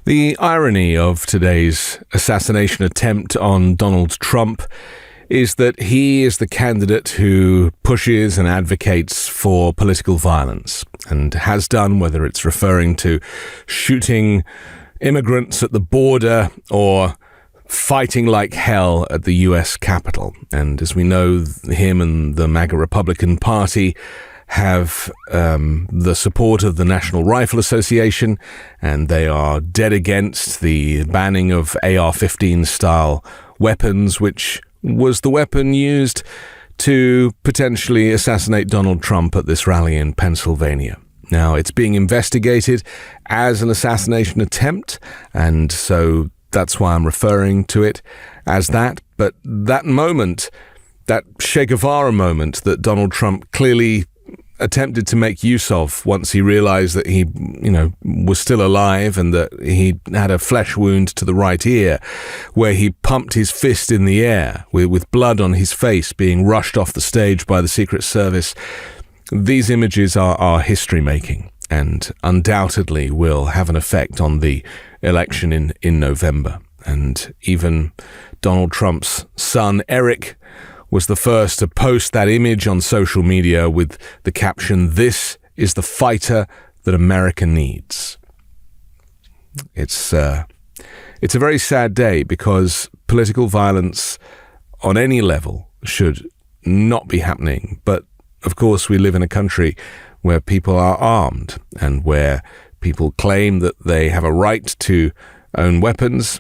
The irony of today's assassination attempt on Donald Trump is that he is the candidate who pushes and advocates for political violence and has done, whether it's referring to shooting immigrants at the border or fighting like hell at the US Capitol. And as we know, him and the MAGA Republican Party have the support of the National Rifle Association, and they are dead against the banning of AR-15 style weapons, which was the weapon used to potentially assassinate Donald Trump at this rally in Pennsylvania. Now, it's being investigated as an assassination attempt, and so that's why I'm referring to it as that. But that moment, that Che Guevara moment that Donald Trump clearly attempted to make use of once he realized that he, was still alive and that he had a flesh wound to the right ear, where he pumped his fist in the air with blood on his face, being rushed off the stage by the Secret Service. These images are history-making and undoubtedly will have an effect on the election in November. And even Donald Trump's son, Eric, was the first to post that image on social media with the caption, "This is the fighter that America needs." It's a very sad day because political violence on any level should not be happening. But of course, we live in a country where people are armed and where people claim that they have a right to own weapons.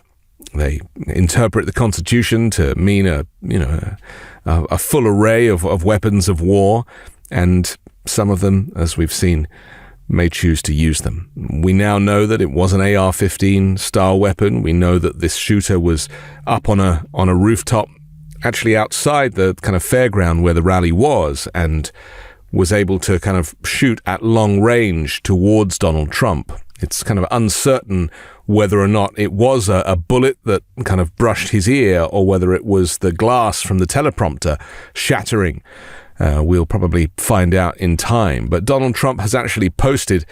They interpret the Constitution to mean a full array of weapons of war, and some of them, as we've seen, may choose to use them. We now know that it was an AR-15 style weapon. We know that this shooter was up on a rooftop, actually outside the kind of fairground where the rally was, and was able to kind of shoot at long range towards Donald Trump. It's kind of uncertain whether or not it was a bullet that kind of brushed his ear or whether it was the glass from the teleprompter shattering. We'll probably find out in time. But Donald Trump has actually posted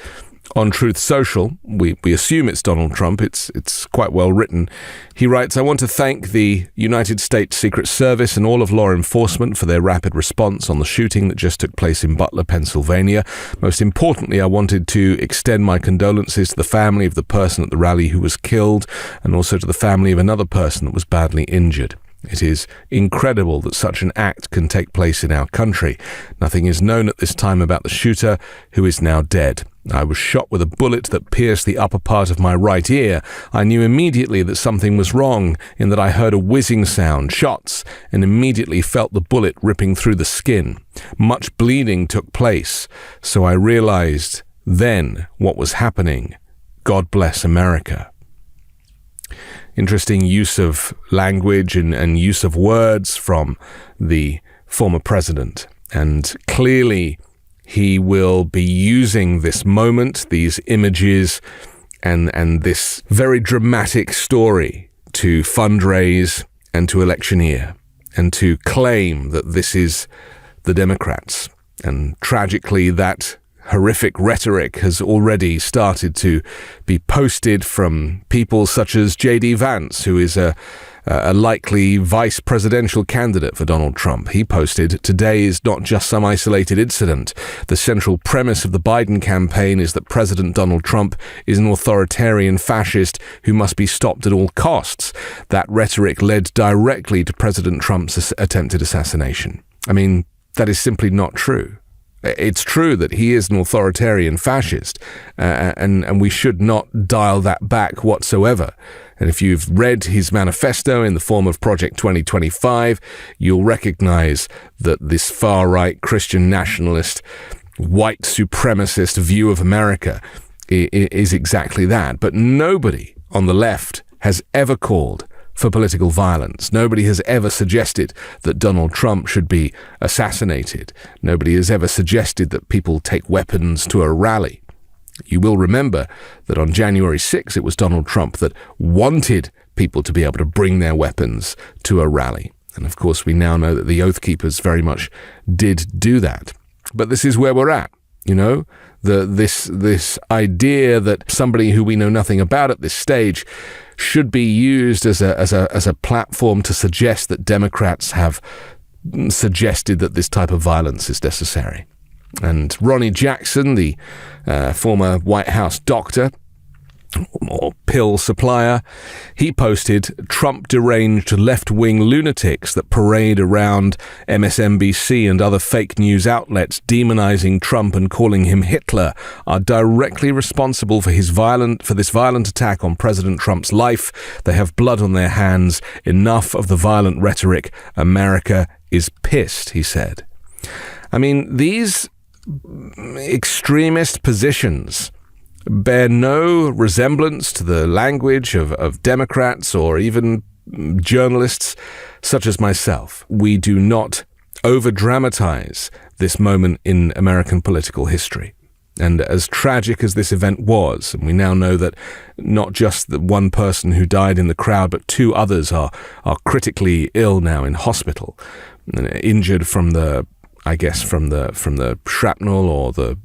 on Truth Social. We assume it's Donald Trump. It's quite well written. He writes, "I want to thank the United States Secret Service and all of law enforcement for their rapid response on the shooting that just took place in Butler, Pennsylvania. Most importantly, I wanted to extend my condolences to the family of the person at the rally who was killed and also to the family of another person that was badly injured. It is incredible that such an act can take place in our country. Nothing is known at this time about the shooter, who is now dead. I was shot with a bullet that pierced the upper part of my right ear. I knew immediately that something was wrong in that I heard a whizzing sound, shots, and immediately felt the bullet ripping through the skin. Much bleeding took place, so I realized then what was happening. God bless America." Interesting use of language and use of words from the former president. And clearly he will be using this moment, these images, and this very dramatic story to fundraise and to electioneer and to claim that this is the Democrats. And tragically, that horrific rhetoric has already started to be posted from people such as J.D. Vance, who is a likely vice presidential candidate for Donald Trump. He posted, "Today is not just some isolated incident. The central premise of the Biden campaign is that President Donald Trump is an authoritarian fascist who must be stopped at all costs. That rhetoric led directly to President Trump's attempted assassination." I mean, that is simply not true. It's true that he is an authoritarian fascist, and we should not dial that back whatsoever. And if you've read his manifesto in the form of Project 2025, you'll recognize that this far-right Christian nationalist, white supremacist view of America is exactly that. But nobody on the left has ever called for political violence. Nobody has ever suggested that Donald Trump should be assassinated. Nobody has ever suggested that people take weapons to a rally. You will remember that on January 6th, it was Donald Trump that wanted people to be able to bring their weapons to a rally. And of course, we now know that the Oath Keepers very much did do that. But this is where we're at. This idea that somebody who we know nothing about at this stage should be used as a platform to suggest that Democrats have suggested that this type of violence is necessary. And Ronnie Jackson, the former White House doctor or pill supplier, he posted, "Trump deranged left-wing lunatics that parade around MSNBC and other fake news outlets demonizing Trump and calling him Hitler are directly responsible for this violent attack on President Trump's life. They have blood on their hands. Enough of the violent rhetoric. America is pissed," he said. I mean, these extremist positions bear no resemblance to the language of Democrats or even journalists such as myself. We do not over-dramatize this moment in American political history. And as tragic as this event was, and we now know that not just the one person who died in the crowd, but 2 others are critically ill now in hospital, injured from the shrapnel or the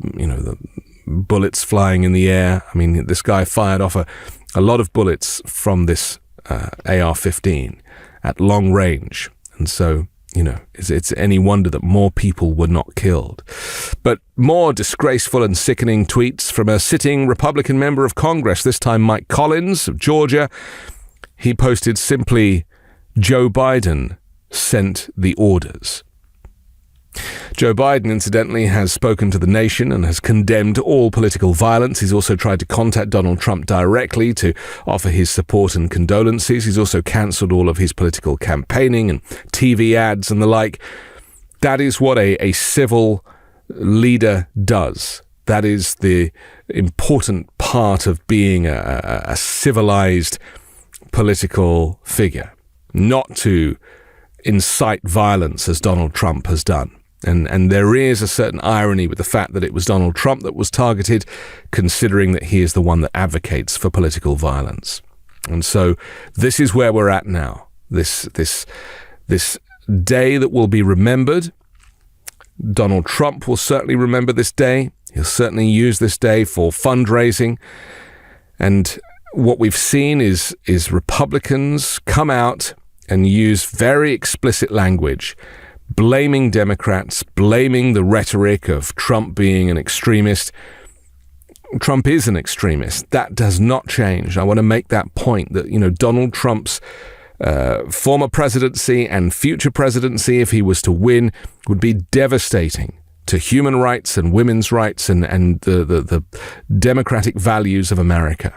bullets flying in the air. I mean, this guy fired off a lot of bullets from this AR-15 at long range. And so, it's any wonder that more people were not killed. But more disgraceful and sickening tweets from a sitting Republican member of Congress, this time Mike Collins of Georgia. He posted simply, "Joe Biden sent the orders." Joe Biden, incidentally, has spoken to the nation and has condemned all political violence. He's also tried to contact Donald Trump directly to offer his support and condolences. He's also cancelled all of his political campaigning and TV ads and the like. That is what a civil leader does. That is the important part of being a civilized political figure, not to incite violence as Donald Trump has done. And there is a certain irony with the fact that it was Donald Trump that was targeted, considering that he is the one that advocates for political violence. And so this is where we're at now. This day that will be remembered. Donald Trump will certainly remember this day. He'll certainly use this day for fundraising. And what we've seen is Republicans come out and use very explicit language, blaming Democrats, blaming the rhetoric of Trump being an extremist. Trump is an extremist. That does not change. I want to make that point that, Donald Trump's former presidency and future presidency, if he was to win, would be devastating to human rights and women's rights and the democratic values of America.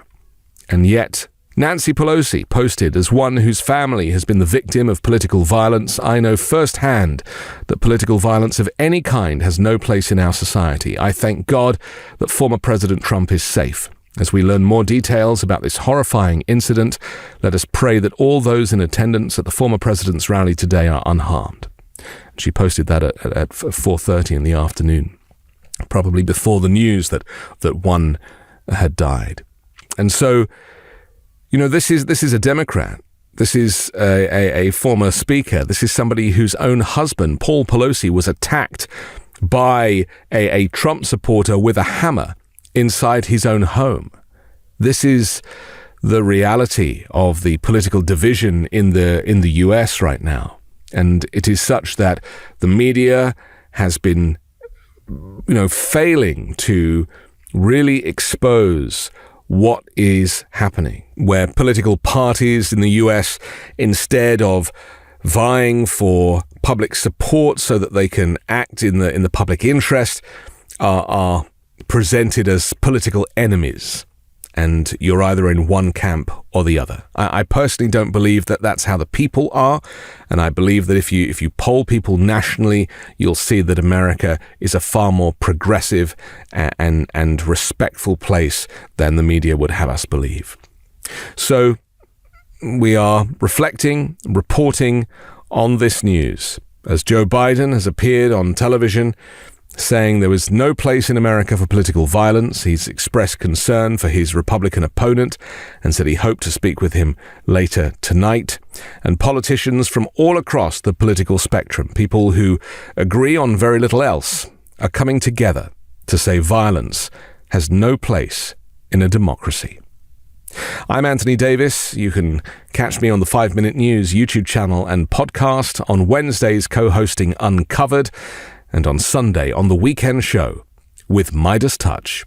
And yet, Nancy Pelosi posted, "As one whose family has been the victim of political violence, I know firsthand that political violence of any kind has no place in our society. I thank God that former President Trump is safe. As we learn more details about this horrifying incident, let us pray that all those in attendance at the former president's rally today are unharmed." She posted that at 4:30 in the afternoon, probably before the news that one had died. And so, this is a Democrat. This is a former speaker. This is somebody whose own husband, Paul Pelosi, was attacked by a Trump supporter with a hammer inside his own home. This is the reality of the political division in the US right now. And it is such that the media has been, failing to really expose what is happening, where political parties in the US, instead of vying for public support so that they can act in the public interest, are presented as political enemies. And you're either in one camp or the other. I personally don't believe that that's how the people are. And I believe that if you poll people nationally, you'll see that America is a far more progressive and respectful place than the media would have us believe. So we are reflecting, reporting on this news as Joe Biden has appeared on television saying there was no place in America for political violence. He's expressed concern for his Republican opponent and said he hoped to speak with him later tonight. And politicians from all across the political spectrum, people who agree on very little else, are coming together to say violence has no place in a democracy. I'm Anthony Davis. You can catch me on the 5 Minute News YouTube channel and podcast, on Wednesdays co-hosting Uncovered, and on Sunday on The Weekend Show with MeidasTouch.